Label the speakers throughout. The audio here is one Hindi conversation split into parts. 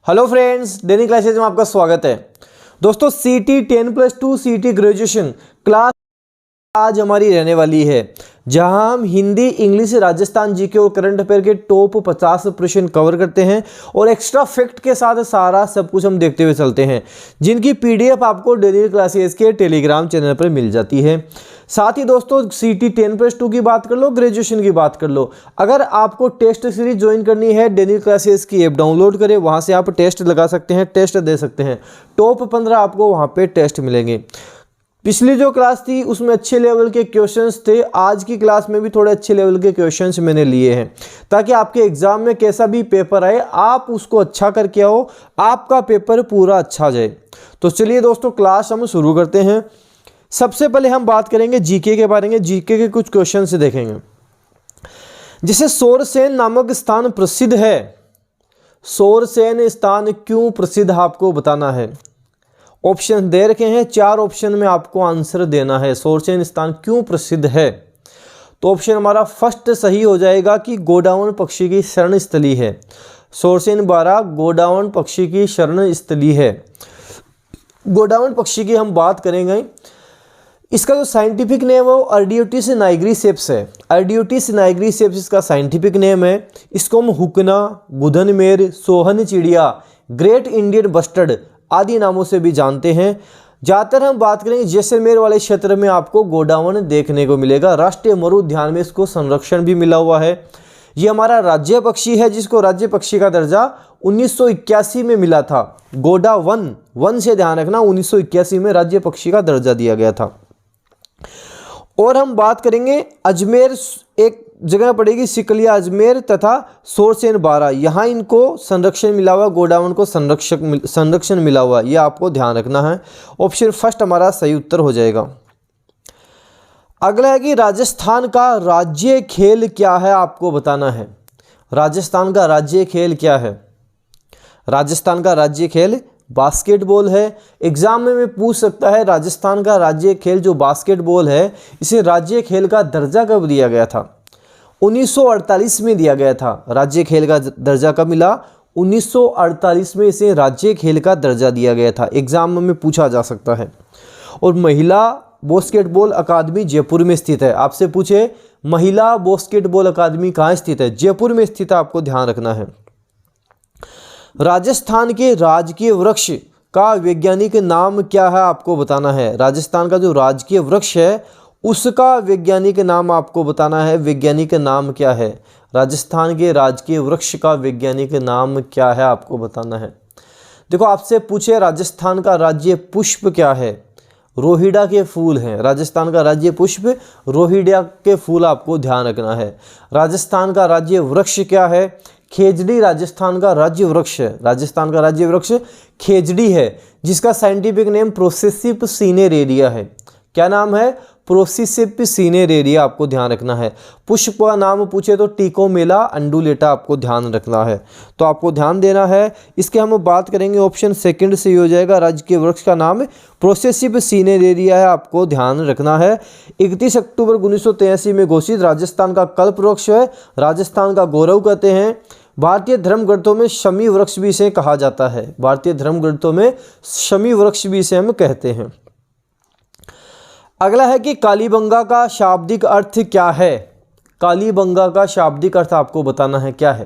Speaker 1: हेलो फ्रेंड्स, डेली क्लासेज में आपका स्वागत है। दोस्तों सीटी 10+2 सीटी ग्रेजुएशन क्लास आज हमारी रहने वाली है, जहां हम हिंदी, इंग्लिश, राजस्थान जीके और करंट अफेयर के टॉप 50 प्रश्न कवर करते हैं और एक्स्ट्रा फैक्ट के साथ सारा सब कुछ हम देखते हुए चलते हैं, जिनकी पीडीएफ आपको डेली क्लासेस के टेलीग्राम चैनल पर मिल जाती है। साथ ही दोस्तों सीटी 10+2 की बात कर लो, ग्रेजुएशन की बात कर लो, अगर आपको टेस्ट सीरीज ज्वाइन करनी है, डेली क्लासेस की ऐप डाउनलोड करें, वहां से आप टेस्ट लगा सकते हैं, टेस्ट दे सकते हैं। टॉप 15 आपको वहां पे टेस्ट मिलेंगे। पिछली जो क्लास थी उसमें अच्छे लेवल के क्वेश्चंस थे, आज की क्लास में भी थोड़े अच्छे लेवल के क्वेश्चंस मैंने लिए हैं, ताकि आपके एग्जाम में कैसा भी पेपर आए आप उसको अच्छा करके आओ, आपका पेपर पूरा अच्छा जाए। तो चलिए दोस्तों क्लास हम शुरू करते हैं। सबसे पहले हम बात करेंगे जीके के बारे में। जीके के कुछ क्वेश्चन से देखेंगे। जैसे सोरसेन नामक स्थान प्रसिद्ध है, सोरसेन स्थान क्यों प्रसिद्ध आपको बताना है। ऑप्शन दे रखे हैं, 4 ऑप्शन में आपको आंसर देना है। सोरसेन स्थान क्यों प्रसिद्ध है, तो ऑप्शन हमारा फर्स्ट सही हो जाएगा कि गोडाउन पक्षी की शरण स्थली है। सोरसेन 12 गोडाउन पक्षी की शरण स्थली है। गोडाउन पक्षी की हम बात करेंगे, इसका जो साइंटिफिक नेम है वो अर्डियोटिस नाइग्रीसेप्स है। अर्डियोटिस नाइग्रीसेप्स इसका साइंटिफिक नेम है। इसको हम हुकना, गुधनमेर, सोहन चिड़िया, ग्रेट इंडियन बस्टर्ड आदि नामों से भी जानते हैं। ज़्यादातर हम बात करेंगे जैसलमेर वाले क्षेत्र में आपको गोडाउन देखने को मिलेगा। राष्ट्रीय मरु उद्यान में इसको संरक्षण भी मिला हुआ है। ये हमारा राज्य पक्षी है, जिसको राज्य पक्षी का दर्जा 1981 में मिला था। गोडा वन से ध्यान रखना, 1981 में राज्य पक्षी का दर्जा दिया गया था। और हम बात करेंगे अजमेर, एक जगह पड़ेगी सिकलिया अजमेर तथा सोरसेन 12, यहाँ इनको संरक्षण मिला हुआ, गोडाउन को संरक्षण मिला हुआ, ये आपको ध्यान रखना है। ऑप्शन फर्स्ट हमारा सही उत्तर हो जाएगा। अगला है कि राजस्थान का राज्य खेल क्या है, आपको बताना है। राजस्थान का राज्य खेल क्या है। राजस्थान का राज्य खेल बास्केटबॉल है। एग्जाम में पूछ सकता है राजस्थान का राज्य खेल जो बास्केटबॉल है, इसे राज्य खेल का दर्जा कब दिया गया था। 1948 में दिया गया था। राज्य खेल का दर्जा कब मिला, 1948 में इसे राज्य खेल का दर्जा दिया गया था। एग्जाम में पूछा जा सकता है। और महिला बास्केटबॉल अकादमी जयपुर में स्थित है। आपसे पूछे महिला बास्केटबॉल अकादमी कहाँ स्थित है, जयपुर में स्थित है, आपको ध्यान रखना है। राजस्थान के राजकीय वृक्ष का वैज्ञानिक नाम क्या है, आपको बताना है। राजस्थान का जो राजकीय वृक्ष है उसका वैज्ञानिक नाम आपको बताना है। वैज्ञानिक नाम क्या है, राजस्थान के राजकीय वृक्ष का वैज्ञानिक नाम क्या है, आपको बताना है। देखो आपसे पूछे राजस्थान का राज्य पुष्प क्या है, रोहिड़ा के फूल हैं। राजस्थान का राज्य पुष्प रोहिड़ा के फूल, आपको ध्यान रखना है। राजस्थान का राज्य वृक्ष क्या है, खेजड़ी राजस्थान का राज्य वृक्ष है। राजस्थान का राज्य वृक्ष खेजड़ी है, जिसका साइंटिफिक नेम प्रोसेसिप सीनेरेरिया है। क्या नाम है, प्रोसेसिप सीनेरेरिया, आपको ध्यान रखना है। पुष्प का नाम पूछे तो टिकोमेला अंडुलेटा, आपको ध्यान रखना है, तो आपको ध्यान देना है। इसके हम बात करेंगे, ऑप्शन सेकंड से हो जाएगा। राज्य के वृक्ष का नाम प्रोसेसिप सीनेरेरिया है, आपको ध्यान रखना है। 31 अक्टूबर 1983 में घोषित राजस्थान का कल्प वृक्ष है, राजस्थान का गौरव कहते हैं। भारतीय धर्म ग्रंथों में शमी वृक्ष भी इसे कहा जाता है। भारतीय धर्म ग्रंथों में शमी वृक्ष भी इसे हम कहते हैं। अगला है कि कालीबंगा का शाब्दिक अर्थ क्या है। कालीबंगा का शाब्दिक अर्थ आपको बताना है क्या है।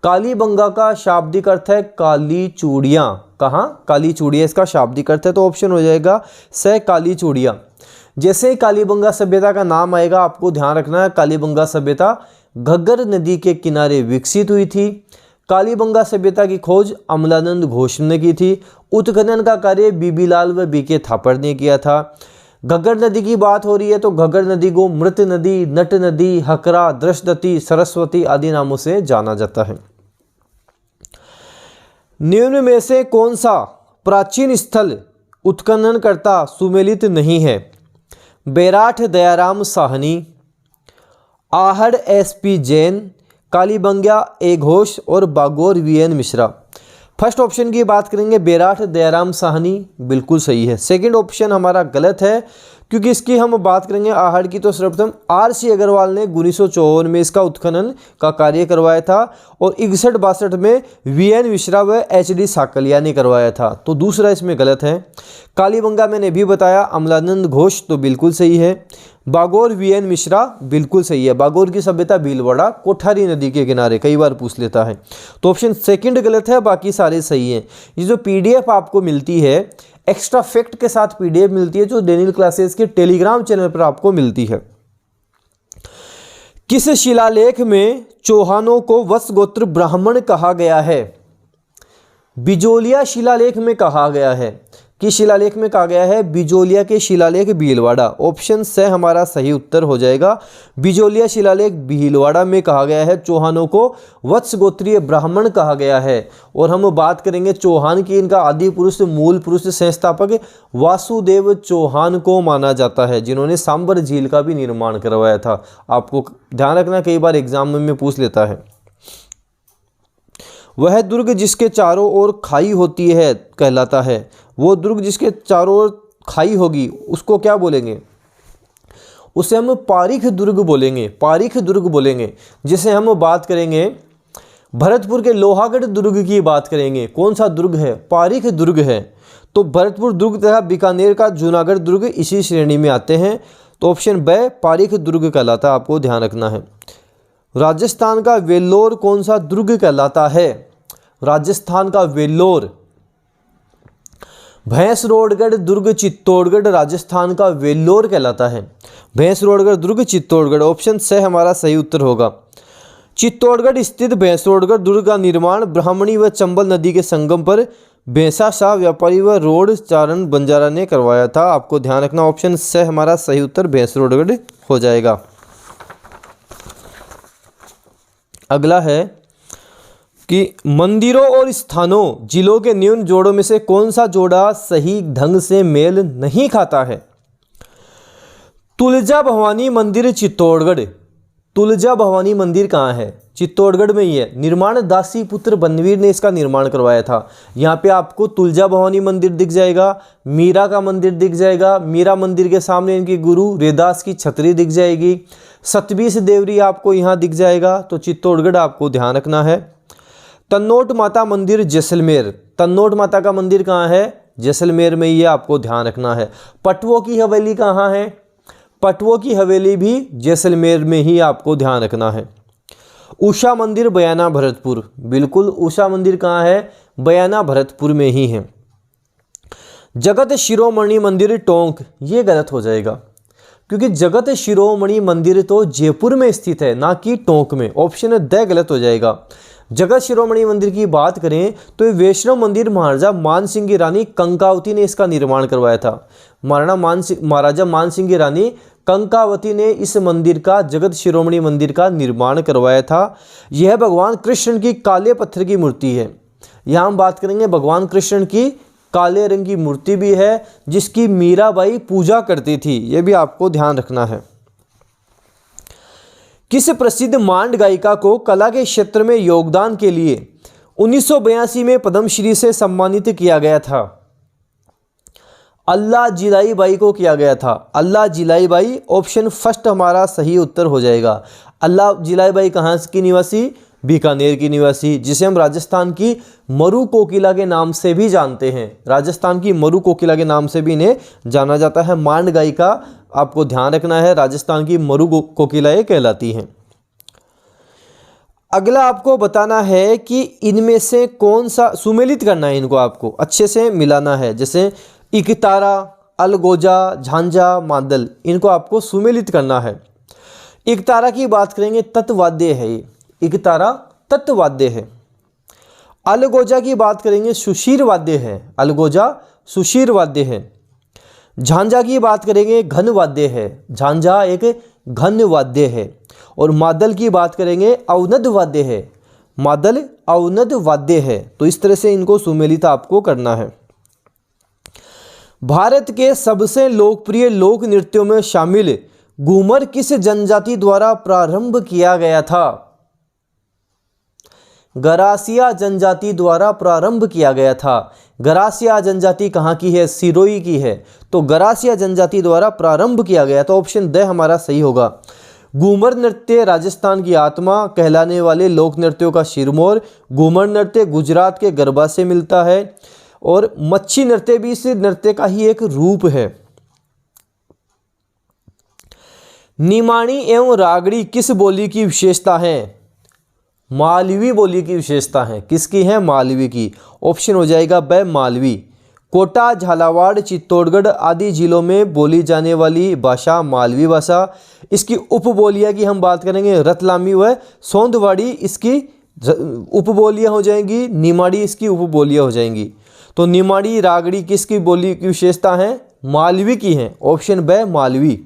Speaker 1: कालीबंगा का शाब्दिक अर्थ है काली चूड़ियाँ। कहाँ, काली चूड़ियाँ इसका शाब्दिक अर्थ है, तो ऑप्शन हो जाएगा से काली चूड़ियाँ। जैसे ही कालीबंगा सभ्यता का नाम आएगा, आपको ध्यान रखना है कालीबंगा सभ्यता घग्गर नदी के किनारे विकसित हुई थी। कालीबंगा सभ्यता की खोज अमलानंद घोष ने की थी। उत्खनन का कार्य बीबीलाल व बीके थापड़ ने किया था। घग्गर नदी की बात हो रही है तो घग्गर नदी को मृत नदी, नट नदी, हकरा, दृष्टति, सरस्वती आदि नामों से जाना जाता है। निम्न में से कौन सा प्राचीन स्थल उत्खननकर्ता सुमेलित नहीं है। बैराठ दयाराम साहनी, आहड़ एसपी जैन, कालीबंगा ए घोष और Bagor VN Mishra. First option की बात करेंगे बैराठ दयाराम साहनी, बिल्कुल सही है। सेकंड ऑप्शन हमारा गलत है, क्योंकि इसकी हम बात करेंगे आहड़ की तो सर्वप्रथम R.C. अग्रवाल ने 1954 में इसका उत्खनन का कार्य करवाया था और 61-62 में V.N. मिश्रा व H.D. साकलिया ने करवाया था। तो दूसरा इसमें गलत है। कालीबंगा मैंने भी बताया, अमलानंद घोष तो बिल्कुल सही है। बागोर V.N. मिश्रा बिल्कुल सही है। बागोर की सभ्यता भीलवाड़ा कोठारी नदी के किनारे, कई बार पूछ लेता है। तो ऑप्शन सेकंड गलत है, बाकी सारे सही हैं। ये जो PDF आपको मिलती है एक्स्ट्रा फैक्ट के साथ PDF मिलती है, जो डेनियल क्लासेस के टेलीग्राम चैनल पर आपको मिलती है। किस शिलालेख में चौहानों को वत्स गोत्र ब्राह्मण कहा गया है? बिजोलिया शिलालेख में कहा गया है। किस शिलालेख में कहा गया है? बिजोलिया के शिलालेख भीलवाड़ा। ऑप्शन से हमारा सही उत्तर हो जाएगा। बिजोलिया शिलालेख भीलवाड़ा में कहा गया है चौहानों को वत्स गोत्रीय ब्राह्मण कहा गया है। और हम बात करेंगे चौहान की, इनका आदि पुरुष मूल पुरुष संस्थापक वासुदेव चौहान को माना जाता है, जिन्होंने सांबर झील का भी निर्माण करवाया था। आपको ध्यान रखना, कई बार एग्जाम में पूछ लेता है। वह दुर्ग जिसके चारों ओर खाई होती है कहलाता है। वो दुर्ग जिसके चारों ओर खाई होगी उसको क्या बोलेंगे? उसे हम पारीख दुर्ग बोलेंगे। पारीख दुर्ग बोलेंगे। जिसे हम बात करेंगे भरतपुर के लोहागढ़ दुर्ग की बात करेंगे। कौन सा दुर्ग है? पारीख दुर्ग है। तो भरतपुर दुर्ग तथा बीकानेर का जूनागढ़ दुर्ग इसी श्रेणी में आते हैं। तो ऑप्शन ब पारीख दुर्ग कहलाता है, आपको ध्यान रखना है। राजस्थान का वेल्लोर कौन सा दुर्ग कहलाता है? राजस्थान का वेल्लोर। भैंसरोडगढ़ दुर्ग चित्तौड़गढ़ राजस्थान का वेल्लोर कहलाता है। भैंसरोडगढ़ दुर्ग चित्तौड़गढ़, ऑप्शन से हमारा सही उत्तर होगा। चित्तौड़गढ़ स्थित भैंसरोडगढ़ दुर्ग का निर्माण ब्राह्मणी व चंबल नदी के संगम पर भैंसा शाह व्यापारी व रोड चारण बंजारा ने करवाया था। आपको ध्यान रखना, ऑप्शन से हमारा सही उत्तर भैंसरोडगढ़ हो जाएगा। अगला है कि मंदिरों और स्थानों जिलों के न्यून जोड़ों में से कौन सा जोड़ा सही ढंग से मेल नहीं खाता है? तुलजा भवानी मंदिर चित्तौड़गढ़। तुलजा भवानी मंदिर कहाँ है? चित्तौड़गढ़ में ही है। निर्माण दासी पुत्र बनवीर ने इसका निर्माण करवाया था। यहाँ पे आपको तुलजा भवानी मंदिर दिख जाएगा, मीरा का मंदिर दिख जाएगा, मीरा मंदिर के सामने इनकी गुरु रेदास की छतरी दिख जाएगी, सतबीस देवरी आपको यहाँ दिख जाएगा। तो चित्तौड़गढ़ आपको ध्यान रखना है। तन्नोट माता मंदिर जैसलमेर। तन्नोट माता का मंदिर कहाँ है? जैसलमेर में ही है, आपको ध्यान रखना है। पटवों की हवेली कहाँ है? पटवों की हवेली भी जैसलमेर में ही, आपको ध्यान रखना है। उषा मंदिर बयाना भरतपुर। बिल्कुल, उषा मंदिर कहाँ है? बयाना भरतपुर में ही है। जगत शिरोमणि मंदिर टोंक, ये गलत हो जाएगा क्योंकि जगत शिरोमणि मंदिर तो जयपुर में स्थित है, ना कि टोंक में। ऑप्शन द गलत हो जाएगा। जगत शिरोमणि मंदिर की बात करें तो ये वैष्णव मंदिर महाराजा मान सिंह की रानी कंकावती ने इसका निर्माण करवाया था। महाराजा मान सिंह की रानी कंकावती ने इस मंदिर का, जगत शिरोमणि मंदिर का निर्माण करवाया था। यह भगवान कृष्ण की काले पत्थर की मूर्ति है। यहाँ हम बात करेंगे भगवान कृष्ण की काले रंग की मूर्ति भी है, जिसकी मीराबाई पूजा करती थी। यह भी आपको ध्यान रखना है। किस प्रसिद्ध मांड गायिका को कला के क्षेत्र में योगदान के लिए 1982 में पद्मश्री से सम्मानित किया गया था? अल्लाह जिलाई बाई को किया गया था। अल्लाह जिलाई बाई, ऑप्शन फर्स्ट हमारा सही उत्तर हो जाएगा। अल्लाह जिलाई बाई कहाँ की निवासी? बीकानेर की निवासी, जिसे हम राजस्थान की मरु कोकिला के नाम से भी जानते हैं। राजस्थान की मरु कोकिला के नाम से भी इन्हें जाना जाता है। मांड गायिका, आपको ध्यान रखना है, राजस्थान की मरु कोकिला ये कहलाती हैं। अगला आपको बताना है कि इनमें से कौन सा, सुमेलित करना है इनको, आपको अच्छे से मिलाना है। जैसे इकतारा, अलगोजा, झांझा, मादल, इनको आपको सुमेलित करना है। इकतारा की बात करेंगे, तत्वाद्य है ये। इकतारा तत्वाद्य है। अलगोजा की बात करेंगे, सुशीर वाद्य है। अलगोजा सुशीर वाद्य है। झांझा की बात करेंगे, घन वाद्य है। झांझा एक घन वाद्य है। और मादल की बात करेंगे, अवनद वाद्य है। मादल अवनद वाद्य है। तो इस तरह से इनको सुमेलित आपको करना है। भारत के सबसे लोकप्रिय लोक नृत्यों में शामिल घूमर किस जनजाति द्वारा प्रारंभ किया गया था? गरासिया जनजाति द्वारा प्रारंभ किया गया था। गरासिया जनजाति कहाँ की है? सिरोही की है। तो गरासिया जनजाति द्वारा प्रारंभ किया गया, तो ऑप्शन द हमारा सही होगा। घूमर नृत्य राजस्थान की आत्मा कहलाने वाले लोक नृत्यों का सिरमौर। घूमर नृत्य गुजरात के गरबा से मिलता है और मच्छी नृत्य भी इस नृत्य का ही एक रूप है। निमाणी एवं रागड़ी किस बोली की विशेषता है? मालवी बोली की विशेषता है। किसकी है? मालवी की। ऑप्शन हो जाएगा ब मालवी। कोटा, झालावाड़, चित्तौड़गढ़ आदि जिलों में बोली जाने वाली भाषा मालवी भाषा। इसकी उपबोलियाँ की हम बात करेंगे, रतलामी व सोंधवाड़ी इसकी उपबोलियाँ हो जाएंगी, निमाड़ी इसकी उपबोलियाँ हो जाएंगी। तो निमाड़ी रागड़ी किसकी बोली की विशेषता है? मालवी की है। ऑप्शन ब मालवी।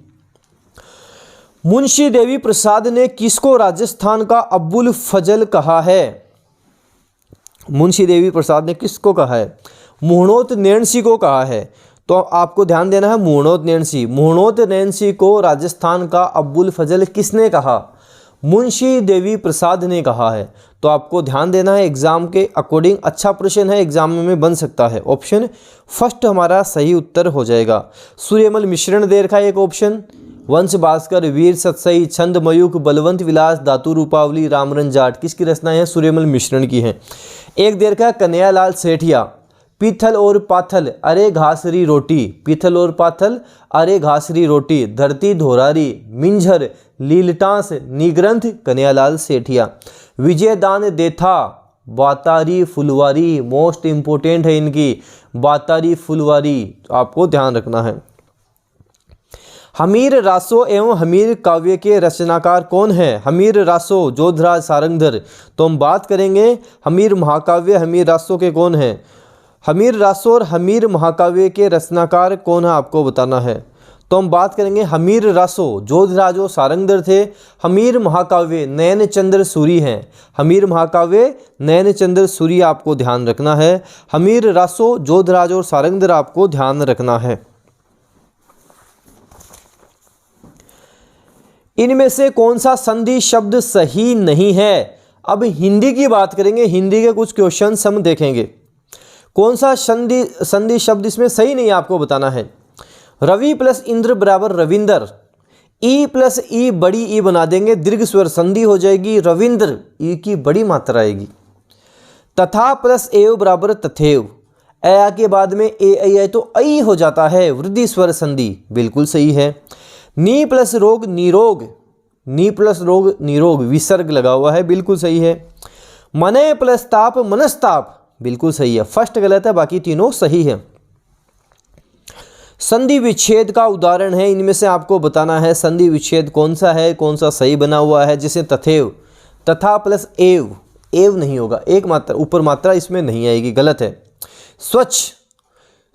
Speaker 1: मुंशी देवी प्रसाद ने किसको राजस्थान का अब्बुल फजल कहा है? मुंशी देवी प्रसाद ने किसको कहा है? मुहणोत नैणसी को कहा है। तो आपको ध्यान देना है, मुहणोत नैणसी। मुहणोत नैणसी को राजस्थान का अब्बुल फजल किसने कहा? मुंशी देवी प्रसाद ने कहा है। तो आपको ध्यान देना है, एग्जाम के अकॉर्डिंग अच्छा प्रश्न है, एग्जाम में बन सकता है। ऑप्शन फर्स्ट हमारा सही उत्तर हो जाएगा। सूर्यमल मिश्रण दे रखा है एक ऑप्शन। वंश भास्कर, वीर सतसई, छंद मयूख, बलवंत विलास, धातु रूपावली, रामरन जाट किसकी रचना है? सूर्यमल मिश्रण की है। एक देर का कन्हैयालाल सेठिया, पीथल और पाथल अरे घासरी रोटी। पीथल और पाथल अरे घासरी रोटी। धरती धोरारी, मिंझर, लीलटांस, निग्रंथ कन्हैयालाल सेठिया। विजयदान देथा, बातारी फुलवारी। मोस्ट इंपोर्टेंट है इनकी, बातारी फुलवारी, आपको ध्यान रखना है। हमीर रासो एवं हमीर काव्य के रचनाकार कौन है? हमीर रासो जोधराज सारंगधर। तो हम बात करेंगे हमीर महाकाव्य हमीर रासो के कौन है? हमीर रासो और हमीर महाकाव्य के रचनाकार कौन है आपको बताना है। तो हम बात करेंगे हमीर रासो जोधराज और सारंगधर थे। हमीर महाकाव्य नयन चंद्र सूरी हैं। हमीर महाकाव्य नयन चंद्र सूरी आपको ध्यान रखना है। हमीर रासो जोधराज और सारंगधर आपको ध्यान रखना है। इनमें से कौन सा संधि शब्द सही नहीं है? अब हिंदी की बात करेंगे, हिंदी के कुछ क्वेश्चन हम देखेंगे। कौन सा संधि शब्द इसमें सही नहीं है आपको बताना है। रवि प्लस इंद्र बराबर रविंदर। ई प्लस ई बड़ी ई बना देंगे, दीर्घ स्वर संधि हो जाएगी रविंद्र, ई की बड़ी मात्रा आएगी। तथा प्लस एव बराबर तथेव। ए के बाद में ए तो ऐ हो जाता है, वृद्धि स्वर संधि, बिल्कुल सही है। नी प्लस रोग निरोग। नी प्लस रोग निरोग, विसर्ग लगा हुआ है, बिल्कुल सही है। मने प्लस ताप मनस्ताप, बिल्कुल सही है। फर्स्ट गलत है, बाकी तीनों सही है। संधि विच्छेद का उदाहरण है, इनमें से आपको बताना है संधि विच्छेद कौन सा है, कौन सा सही बना हुआ है। जैसे तथेव, तथा प्लस एव, एव नहीं होगा, एक मात्रा ऊपर मात्रा इसमें नहीं आएगी, गलत है। स्वच्छ,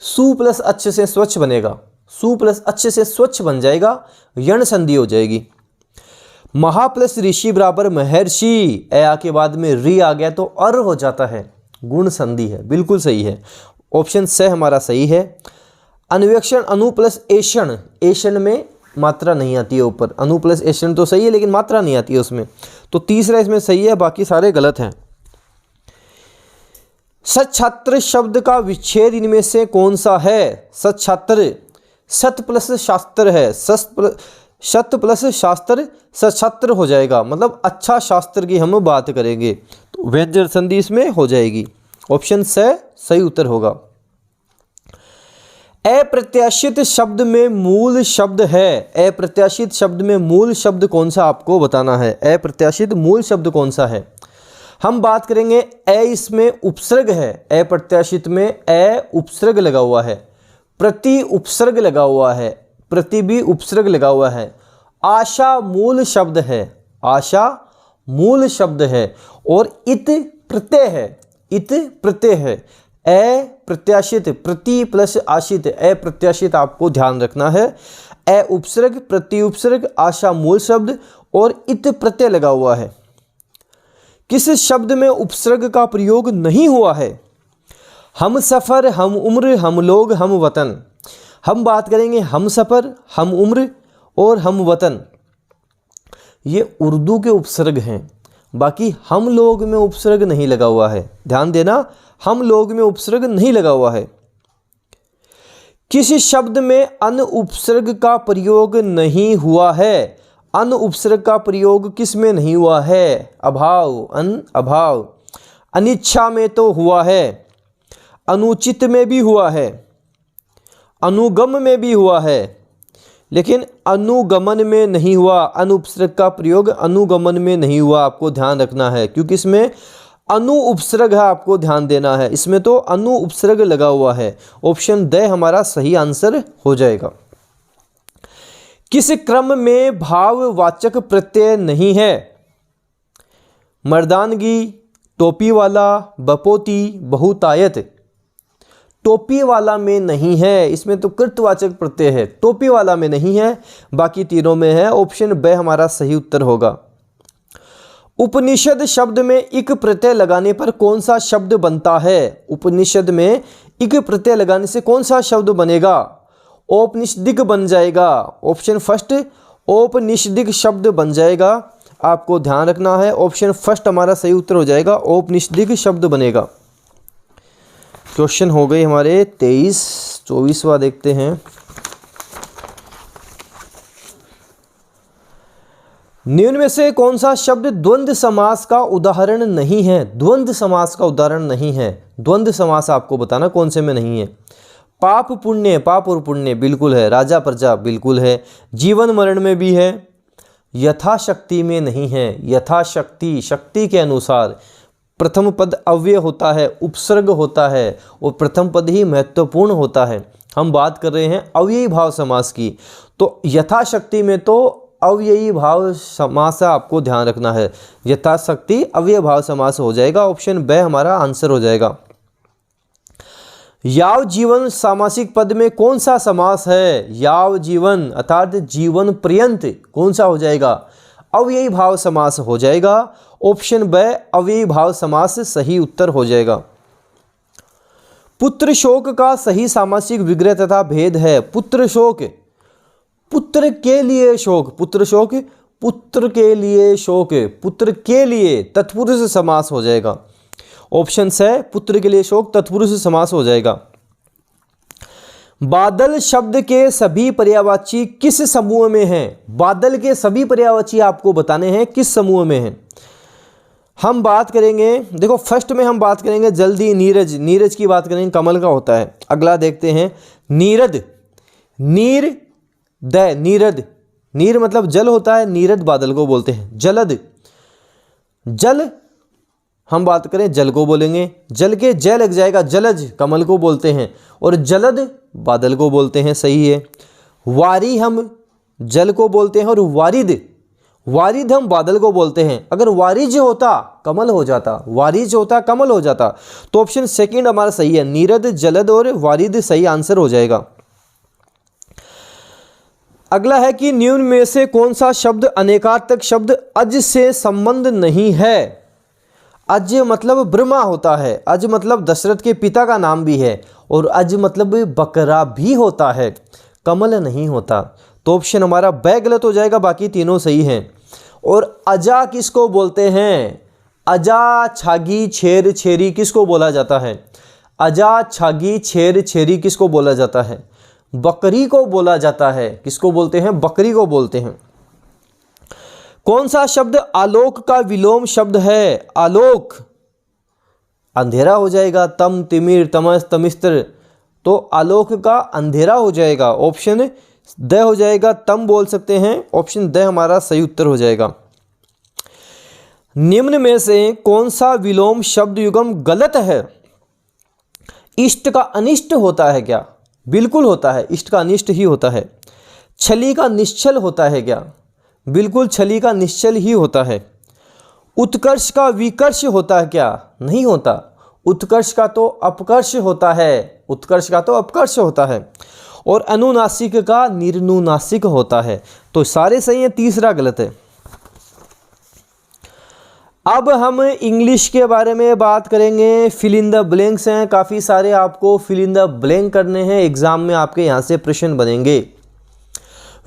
Speaker 1: सु प्लस अच्छे से स्वच्छ बनेगा, सु प्लस अच्छे से स्वच्छ बन जाएगा, यण संधि हो जाएगी। महा प्लस ऋषि बराबर महर्षि, ए के बाद में री आ गया तो अर हो जाता है, गुण संधि है, बिल्कुल सही है। ऑप्शन से हमारा सही है। अन्वेक्षण अनु प्लस एषण, एषण में मात्रा नहीं आती है ऊपर, अनु प्लस एषण तो सही है लेकिन मात्रा नहीं आती है उसमें, तो तीसरा इसमें सही है, बाकी सारे गलत हैं। सच्छात्र शब्द का विच्छेद इनमें से कौन सा है? सच्छात्र, सत प्लस शास्त्र है, सत प्लस शास्त्र सच्छात्र हो जाएगा, मतलब अच्छा शास्त्र की हम बात करेंगे तो व्यंजन संधि इसमें हो जाएगी। ऑप्शन से सही उत्तर होगा। अप्रत्याशित शब्द में मूल शब्द है, अप्रत्याशित शब्द में मूल शब्द कौन सा आपको बताना है। अप्रत्याशित मूल शब्द कौन सा है? हम बात करेंगे ए, इसमें उपसर्ग है, अप्रत्याशित में ए उपसर्ग लगा हुआ है, प्रति उपसर्ग लगा हुआ है, प्रति भी उपसर्ग लगा हुआ है। आशा मूल शब्द है, आशा मूल शब्द है, और इत प्रत्यय है, इत प्रत्यय है। अप्रत्याशित, प्रति प्लस आशित, अप्रत्याशित आपको ध्यान रखना है। ए उपसर्ग, प्रति उपसर्ग, आशा मूल शब्द और इत प्रत्यय लगा हुआ है। किस शब्द में उपसर्ग का प्रयोग नहीं हुआ है? हम सफ़र, हम उम्र, हम लोग, हम वतन। हम बात करेंगे हम सफ़र, हम उम्र और हम वतन, ये उर्दू के उपसर्ग हैं। बाकी हम लोग में उपसर्ग नहीं लगा हुआ है, ध्यान देना, हम लोग में उपसर्ग नहीं लगा हुआ है। किस शब्द में अन उपसर्ग का प्रयोग नहीं हुआ है? अन उपसर्ग का प्रयोग किस में नहीं हुआ है? अभाव, अन अभाव। अनिच्छा में तो हुआ है, अनुचित में भी हुआ है, अनुगम में भी हुआ है, लेकिन अनुगमन में नहीं हुआ। अन उपसर्ग का प्रयोग अनुगमन में नहीं हुआ, आपको ध्यान रखना है, क्योंकि इसमें अनु उपसर्ग है, आपको ध्यान देना है। इसमें तो अनु उपसर्ग लगा हुआ है। ऑप्शन ड हमारा सही आंसर हो जाएगा। किस क्रम में भाववाचक प्रत्यय नहीं है? मर्दानगी, टोपी वाला, बपोती, बहुतायत। टोपी वाला में नहीं है, इसमें तो कृतवाचक प्रत्यय है, टोपी वाला में नहीं है, बाकी तीनों में है। ऑप्शन ब हमारा सही उत्तर होगा। उपनिषद शब्द में इक प्रत्यय लगाने पर कौन सा शब्द बनता है? उपनिषद में इक प्रत्यय लगाने से कौन सा शब्द बनेगा? औपनिषदिक बन जाएगा। ऑप्शन फर्स्ट औपनिषदिक शब्द बन जाएगा, आपको ध्यान रखना है। ऑप्शन फर्स्ट हमारा सही उत्तर हो जाएगा, औपनिषदिक शब्द बनेगा। क्वेश्चन हो गए हमारे 23, 24वां देखते हैं। निम्न में से कौन सा शब्द द्वंद्व समास का उदाहरण नहीं है? द्वंद्व समास का उदाहरण नहीं है। द्वंद्व समास आपको बताना कौन से में नहीं है। पाप पुण्य, पाप और पुण्य बिल्कुल है। राजा प्रजा बिल्कुल है। जीवन मरण में भी है। यथाशक्ति में नहीं है। यथाशक्ति, शक्ति के अनुसार। प्रथम पद अव्यय होता है, उपसर्ग होता है, और प्रथम पद ही महत्वपूर्ण होता है। हम बात कर रहे हैं अव्ययी भाव समास की, तो यथाशक्ति में तो अव्ययी भाव समास आपको ध्यान रखना है। यथाशक्ति अव्यय भाव समास हो जाएगा। ऑप्शन ब हमारा आंसर हो जाएगा। याव जीवन सामासिक पद में कौन सा समास है? याव जीवन अर्थात जीवन पर्यंत कौन सा हो जाएगा? अव्ययी भाव समास हो जाएगा। ऑप्शन ब अव्ययी भाव समास सही उत्तर हो जाएगा। पुत्र शोक का सही सामासिक विग्रह तथा भेद है। पुत्र शोक, पुत्र के लिए शोक, पुत्र शोक, पुत्र के लिए शोक, पुत्र के लिए तत्पुरुष समास हो जाएगा। ऑप्शन है पुत्र के लिए शोक तत्पुरुष समास हो जाएगा। बादल शब्द के सभी पर्यायवाची किस समूह में हैं? बादल के सभी पर्यायवाची आपको बताने हैं किस समूह में हैं। हम बात करेंगे, देखो फर्स्ट में हम बात करेंगे जल्दी नीरज, नीरज की बात करेंगे, कमल का होता है। अगला देखते हैं नीरद, नीर द, नीरद, नीर मतलब जल होता है, नीरद बादल को बोलते हैं। जलद, जल हम बात करें जल को बोलेंगे, जल के जय लग जाएगा, जलज कमल को बोलते हैं, और जलद बादल को बोलते हैं, सही है। वारी हम जल को बोलते हैं, और वारिद, वारिद हम बादल को बोलते हैं। अगर वारिज होता कमल हो जाता, वारिज होता कमल हो जाता। तो ऑप्शन सेकंड हमारा सही है, नीरद, जलद और वारिद सही आंसर हो जाएगा। अगला है कि निम्न में से कौन सा शब्द अनेकार्थक शब्द अज से संबंध नहीं है? अज मतलब ब्रह्मा होता है, अज मतलब दशरथ के पिता का नाम भी है, और अज मतलब बकरा भी होता है, कमल नहीं होता। तो ऑप्शन हमारा ब गलत हो जाएगा, बाकी तीनों सही हैं। और अजा किसको बोलते हैं? अजा, छागी, छेर, छेरी किसको बोला जाता है? अजा, छागी, छेर, छेरी किसको बोला जाता है? बकरी को बोला जाता है। किसको बोलते हैं? बकरी को बोलते हैं। कौन सा शब्द आलोक का विलोम शब्द है? आलोक अंधेरा हो जाएगा, तम, तिमिर, तमस, तमिस्त्र, तो आलोक का अंधेरा हो जाएगा। ऑप्शन द हो जाएगा, तम बोल सकते हैं। ऑप्शन द हमारा सही उत्तर हो जाएगा। निम्न में से कौन सा विलोम शब्द युग्म गलत है? इष्ट का अनिष्ट होता है क्या? बिल्कुल होता है, इष्ट का अनिष्ट ही होता है। छली का निश्चल होता है क्या? बिल्कुल छली का निश्चल ही होता है। उत्कर्ष का विकर्ष होता है क्या? नहीं होता। उत्कर्ष का तो अपकर्ष होता है, उत्कर्ष का तो अपकर्ष होता है। और अनुनासिक का निर्नुनासिक होता है। तो सारे सही हैं, तीसरा गलत है। अब हम इंग्लिश के बारे में बात करेंगे। फिल इन द ब्लैंक्स हैं, काफ़ी सारे आपको फिल इन द ब्लैंक करने हैं। एग्जाम में आपके यहाँ से प्रश्न बनेंगे।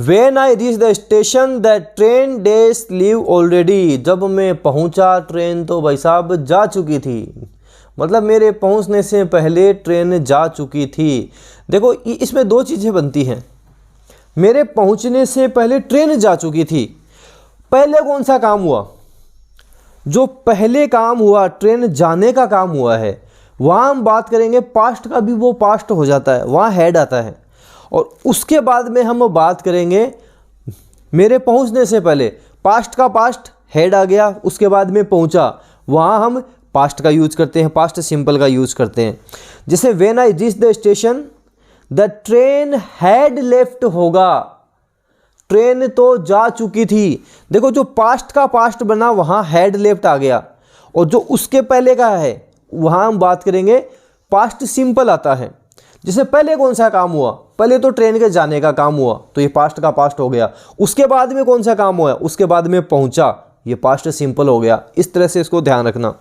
Speaker 1: When I reached the station, the train days leave already. जब मैं पहुंचा ट्रेन तो भाई साहब जा चुकी थी, मतलब मेरे पहुंचने से पहले ट्रेन जा चुकी थी। देखो इसमें दो चीज़ें बनती हैं, मेरे पहुंचने से पहले ट्रेन जा चुकी थी। पहले कौन सा काम हुआ? जो पहले काम हुआ ट्रेन जाने का काम हुआ है, वहाँ हम बात करेंगे पास्ट का, भी वो पास्ट हो जाता है, वहाँ हैड आता है। और उसके बाद में हम बात करेंगे मेरे पहुँचने से पहले, पास्ट का पास्ट हैड आ गया, उसके बाद में पहुँचा, वहाँ हम पास्ट का यूज़ करते हैं, पास्ट सिंपल का यूज़ करते हैं। जैसे when I reach the station the train had left होगा, ट्रेन तो जा चुकी थी। देखो जो पास्ट का पास्ट बना वहाँ हैड लेफ्ट आ गया, और जो उसके पहले का है वहाँ हम बात करेंगे पास्ट सिंपल आता है। जैसे पहले कौन सा काम हुआ? पहले तो ट्रेन के जाने का काम हुआ, तो ये पास्ट का पास्ट हो गया। उसके बाद में कौन सा काम हुआ? उसके बाद में पहुंचा, ये पास्ट सिंपल हो गया। इस तरह से इसको ध्यान रखना।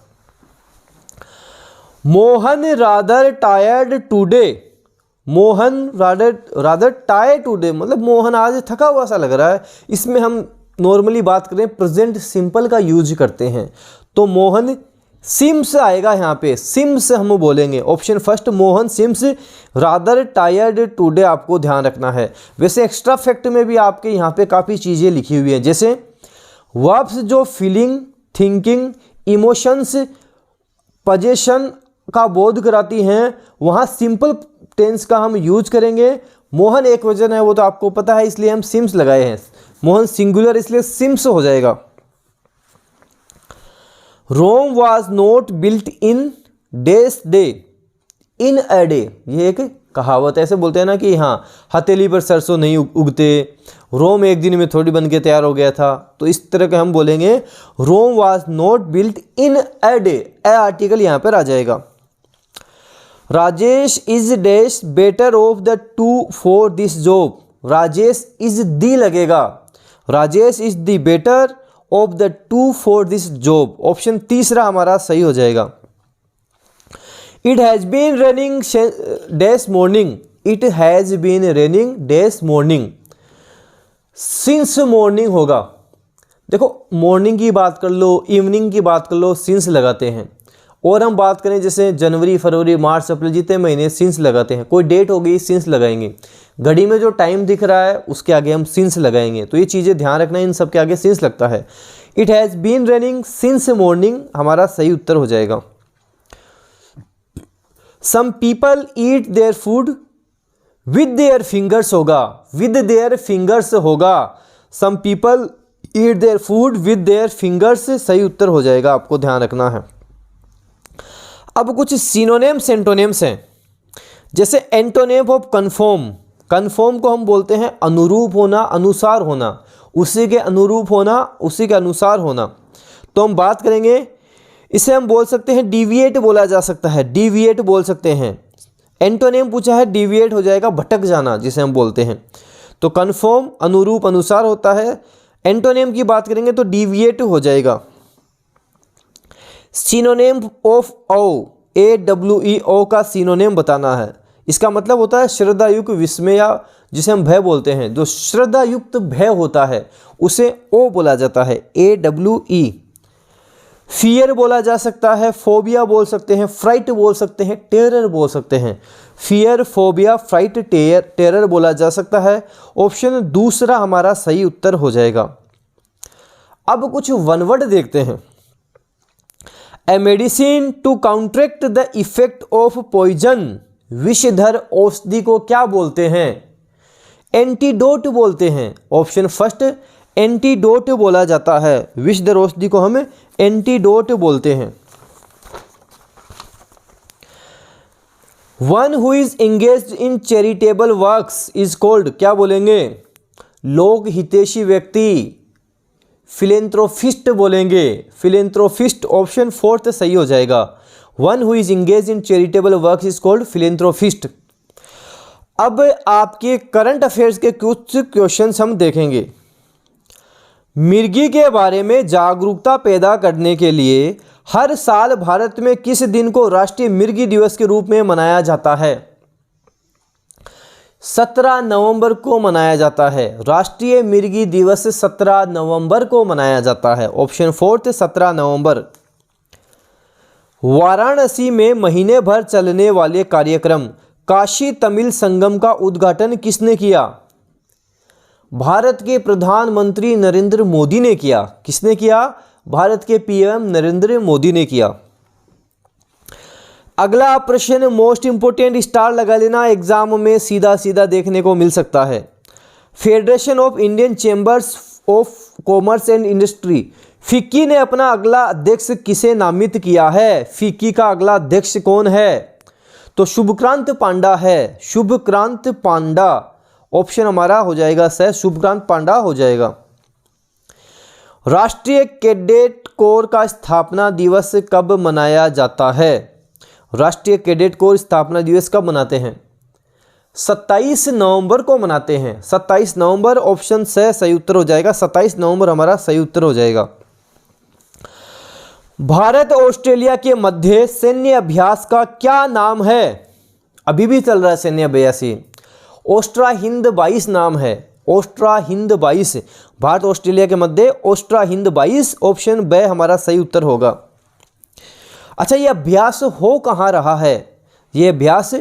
Speaker 1: Mohan rather tired today, Mohan rather tired today, मतलब मोहन आज थका हुआ सा लग रहा है। इसमें हम नॉर्मली बात करें प्रेजेंट सिंपल का यूज करते हैं, तो मोहन सिम्स आएगा यहाँ पे, सिम्स हम बोलेंगे। Option first Mohan seems rather tired today, आपको ध्यान रखना है। वैसे एक्स्ट्रा फैक्ट में भी आपके यहाँ पे काफ़ी चीज़ें लिखी हुई हैं, जैसे वर्ब्स जो फीलिंग, थिंकिंग, इमोशंस, पोजीशन का बोध कराती हैं, वहाँ सिंपल टेंस का हम यूज करेंगे। मोहन एक वजन है वो तो आपको पता है, इसलिए हम सिम्स लगाए हैं। मोहन सिंगुलर इसलिए सिम्स हो जाएगा। Rome was not built in days day, in a day, ये एक कहावत ऐसे बोलते हैं ना कि हाँ हथेली पर सरसों नहीं उगते, रोम एक दिन में थोड़ी बन के तैयार हो गया था, तो इस तरह के हम बोलेंगे Rome was not built in a day, a article यहाँ पर आ जाएगा। Rajesh is dash better of the two for this job, Rajesh is the लगेगा, Rajesh is the better of the two for this job. Option तीसरा हमारा सही हो जाएगा। It has been raining dash morning, it has been raining dash morning, since morning होगा। देखो मॉर्निंग की बात कर लो, इवनिंग की बात कर लो, सिंस लगाते हैं। और हम बात करें जैसे जनवरी, फरवरी, मार्च, अप्रैल, जितने महीने सिंस लगाते हैं। कोई डेट हो गई सिंस लगाएंगे, घड़ी में जो टाइम दिख रहा है उसके आगे हम सिंस लगाएंगे। तो ये चीज़ें ध्यान रखना, इन सब के आगे सिंस लगता है। It has been raining since morning हमारा सही उत्तर हो जाएगा। Some people eat their food with their fingers होगा, विद देयर फिंगर्स होगा। Some people eat their food with their fingers सही उत्तर हो जाएगा, आपको ध्यान रखना है। अब कुछ सिनोनिम्स एंटोनिम्स हैं, जैसे एंटोनिम ऑफ कन्फर्म, कन्फर्म को हम बोलते हैं अनुरूप होना, अनुसार होना, उसी के अनुरूप होना, उसी के अनुसार होना। तो हम बात करेंगे, इसे हम बोल सकते हैं डिविएट बोला जा सकता है, डिविएट बोल सकते हैं। एंटोनिम पूछा है, डिविएट हो जाएगा भटक जाना, जिसे हम बोलते हैं। तो कन्फर्म अनुरूप अनुसार होता है, एंटोनिम की बात करेंगे तो डिविएट हो जाएगा। सिनोनिम ऑफ ओ, AWE का सिनोनिम बताना है। इसका मतलब होता है श्रद्धायुक्त विस्मय, या जिसे हम भय बोलते हैं, जो श्रद्धायुक्त भय होता है उसे ओ बोला जाता है, AWE। फियर बोला जा सकता है, फोबिया बोल सकते हैं, फ्राइट बोल सकते हैं, टेरर बोल सकते हैं। फियर, फोबिया, फ्राइट, टेरर बोला जा सकता है। ऑप्शन दूसरा हमारा सही उत्तर हो जाएगा। अब कुछ वन वर्ड देखते हैं। A medicine to counteract the effect of poison, विषधर औषधि को क्या बोलते हैं? एंटीडोट बोलते हैं। ऑप्शन फर्स्ट एंटीडोट बोला जाता है, विषधर औषधि को हम एंटीडोट बोलते हैं। One who is engaged in charitable works is called, क्या बोलेंगे? लोक हितैषी व्यक्ति, फिलेंथ्रोपिस्ट बोलेंगे, फिलेंथ्रोपिस्ट। ऑप्शन फोर्थ सही हो जाएगा। One who is engaged in charitable works is called philanthropist. अब आपके करंट अफेयर्स के कुछ क्वेश्चंस हम देखेंगे। मिर्गी के बारे में जागरूकता पैदा करने के लिए हर साल भारत में किस दिन को राष्ट्रीय मिर्गी दिवस के रूप में मनाया जाता है? 17 नवंबर को मनाया जाता है। राष्ट्रीय मिर्गी दिवस 17 नवंबर को मनाया जाता है। ऑप्शन 4 17 नवंबर। वाराणसी में महीने भर चलने वाले कार्यक्रम काशी तमिल संगम का उद्घाटन किसने किया? भारत के प्रधानमंत्री नरेंद्र मोदी ने किया। किसने किया? भारत के पीएम नरेंद्र मोदी ने किया। अगला प्रश्न मोस्ट इंपोर्टेंट, स्टार लगा लेना, एग्जाम में सीधा सीधा देखने को मिल सकता है। Federation of Indian chambers of commerce and industry, FICCI ने अपना अगला अध्यक्ष किसे नामित किया है? फिक्की का अगला अध्यक्ष कौन है? तो शुभक्रांत पांडा है। शुभक्रांत पांडा ऑप्शन हमारा हो जाएगा सर, शुभक्रांत पांडा हो जाएगा। राष्ट्रीय कैडेट कोर का स्थापना दिवस कब मनाया जाता है? राष्ट्रीय कैडेट कोर स्थापना दिवस कब मनाते हैं? 27 नवंबर को मनाते हैं। 27 नवंबर ऑप्शन से सही उत्तर हो जाएगा। 27 नवंबर हमारा सही उत्तर हो जाएगा। भारत ऑस्ट्रेलिया के मध्य सैन्य अभ्यास का क्या नाम है? अभी भी चल रहा है सैन्य अभ्यास। ओस्ट्रा हिंद 22 नाम है। ओस्ट्रा हिंद 22, भारत ऑस्ट्रेलिया के मध्य ओस्ट्रा हिंद 22, ऑप्शन ब हमारा सही उत्तर होगा। अच्छा, ये अभ्यास हो कहाँ रहा है? ये अभ्यास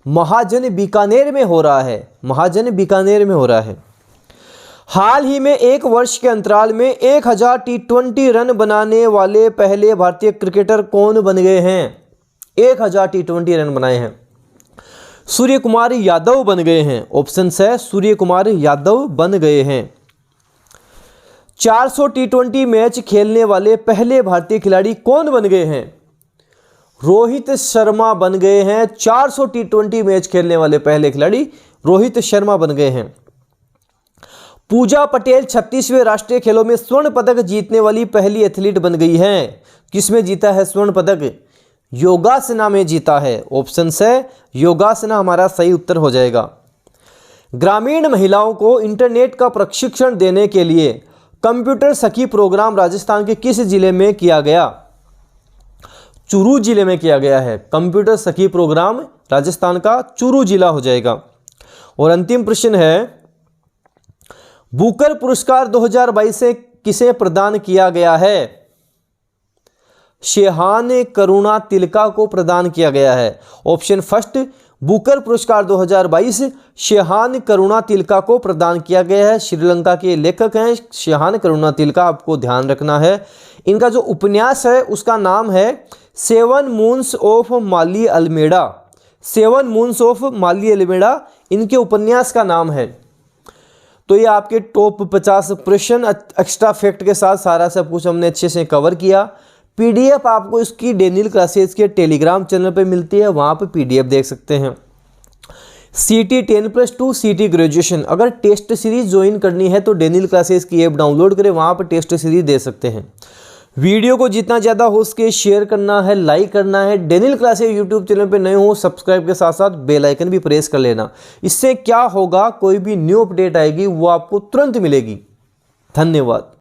Speaker 1: महाजन बीकानेर में हो रहा है। महाजन बीकानेर में हो रहा है। हाल ही में एक वर्ष के अंतराल में 1000 T20 रन बनाने वाले पहले भारतीय क्रिकेटर कौन बन गए हैं? 1000 T20 रन बनाए हैं। सूर्य कुमार यादव बन गए हैं। ऑप्शन से सूर्य कुमार यादव बन गए हैं। 400 T20 मैच खेलने वाले पहले भारतीय खिलाड़ी कौन बन गए हैं? रोहित शर्मा बन गए हैं। 400 T20 मैच खेलने वाले पहले खिलाड़ी रोहित शर्मा बन गए हैं। पूजा पटेल 36वें राष्ट्रीय खेलों में स्वर्ण पदक जीतने वाली पहली एथलीट बन गई हैं। किसमें जीता है स्वर्ण पदक? योगासना में जीता है। ऑप्शन से योगासना हमारा सही उत्तर हो जाएगा। ग्रामीण महिलाओं को इंटरनेट का प्रशिक्षण देने के लिए कंप्यूटर सखी प्रोग्राम राजस्थान के किस जिले में किया गया? चूरू जिले में किया गया है। कंप्यूटर सखी प्रोग्राम राजस्थान का चूरू जिला हो जाएगा। और अंतिम प्रश्न है, बुकर पुरस्कार 2022 से किसे प्रदान किया गया है? शेहान करुणा तिलका को प्रदान किया गया है। ऑप्शन फर्स्ट, बुकर पुरस्कार 2022 शेहान करुणा तिलका को प्रदान किया गया है। श्रीलंका के लेखक हैं शेहान करुणा तिलका, आपको ध्यान रखना है। इनका जो उपन्यास है उसका नाम है 7 moons of Maali Almeida. 7 moons of Maali Almeida इनके उपन्यास का नाम है। तो ये आपके टॉप 50 प्रश्न एक्स्ट्रा फैक्ट के साथ सारा सब कुछ हमने अच्छे से कवर किया। पीडीएफ आपको इसकी डेनियल क्लासेस के टेलीग्राम चैनल पे मिलती है, वहाँ पे पीडीएफ देख सकते हैं। CT 10+2 CT ग्रेजुएशन, अगर टेस्ट सीरीज ज्वाइन करनी है तो डेनियल क्लासेस की ऐप डाउनलोड करें, वहाँ पर टेस्ट सीरीज दे सकते हैं। वीडियो को जितना ज़्यादा हो सके शेयर करना है, लाइक करना है। डेनियल क्लासेस यूट्यूब चैनल पे नए हो, सब्सक्राइब के साथ साथ बेल आइकन भी प्रेस कर लेना। इससे क्या होगा, कोई भी न्यू अपडेट आएगी वो आपको तुरंत मिलेगी। धन्यवाद।